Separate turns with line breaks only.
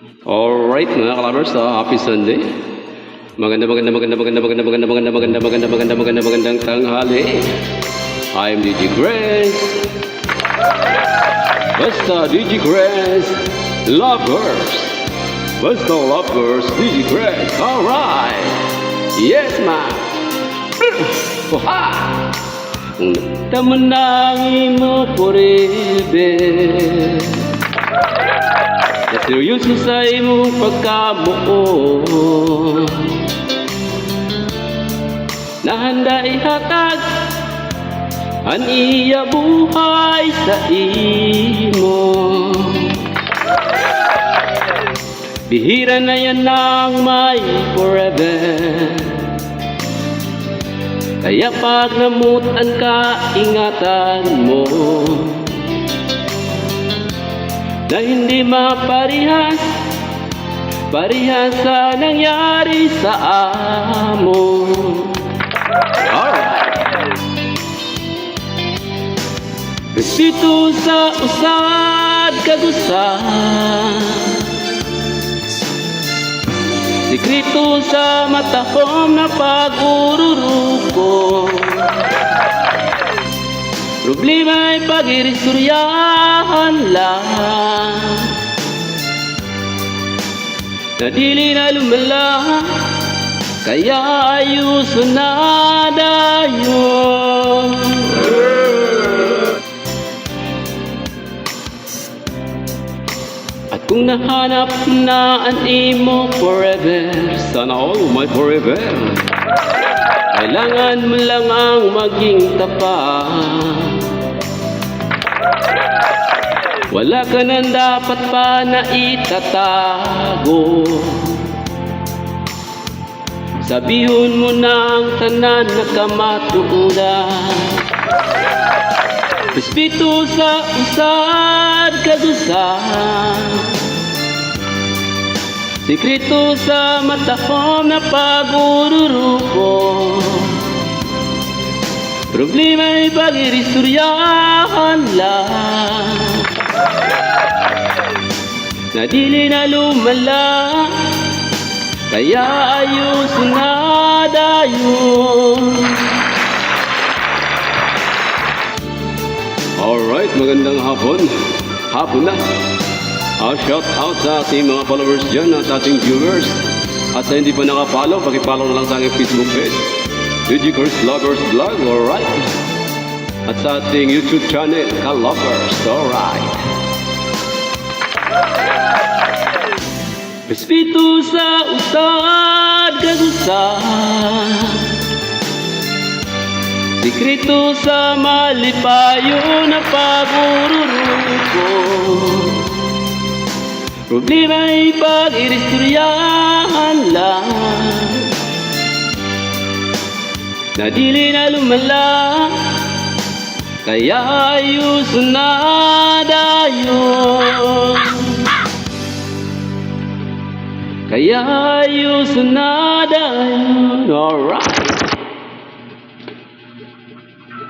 Alright mga kalabers, happy Sunday. Magandang tanghali. I'm DJ Grace. Basta DJ Grace Lovers. Basta Lovers DJ Grace. Alright. Yes ma. Oha. Tamanangin mo forever. Na seryoso sa imong pagkabuo, na handa ihatag ang iya buhay sa imo. Bihira na yan ang may forever, kaya pag namutan ka, ingatan mo na hindi maparihas sa nangyari sa amo. Alright. Respeto sa usad kagusan, sikreto sa matahom na pag-ururuko. Problema ay pag-iristoryahan lang, na dili na lumala, kaya ayusun na dayon. At kung nahanap na ang imo forever, sana all my forever, kailangan mo lang ang maging tapat. Wala ka nang dapat pa na itatago. Sabihon mo na ang tanan na kamatuudan. Respeto sa usad kagusan, sikreto sa matahom na pag-ururuko. Problema ay pag-iristoryahan lang, na dili na lumala, kaya ayusin na dayon. Alright, magandang hapon. Hapon na. Shout out sa ating mga followers dyan at ating viewers. At sa hindi pa nakapollow, pakipollow na lang sa aking Facebook page, DJ Grace Lovers Vlog. Alright. At sa ating YouTube channel, Ka-Lovers. Alright. Respeto sa usad kagusan, sikreto sa malipayo na pag-ururuko. Problema ay pag-iristoryahan lang, na dili na lumala, kaya ayusun na dayon. Kaya ayusun na dayon. Alright.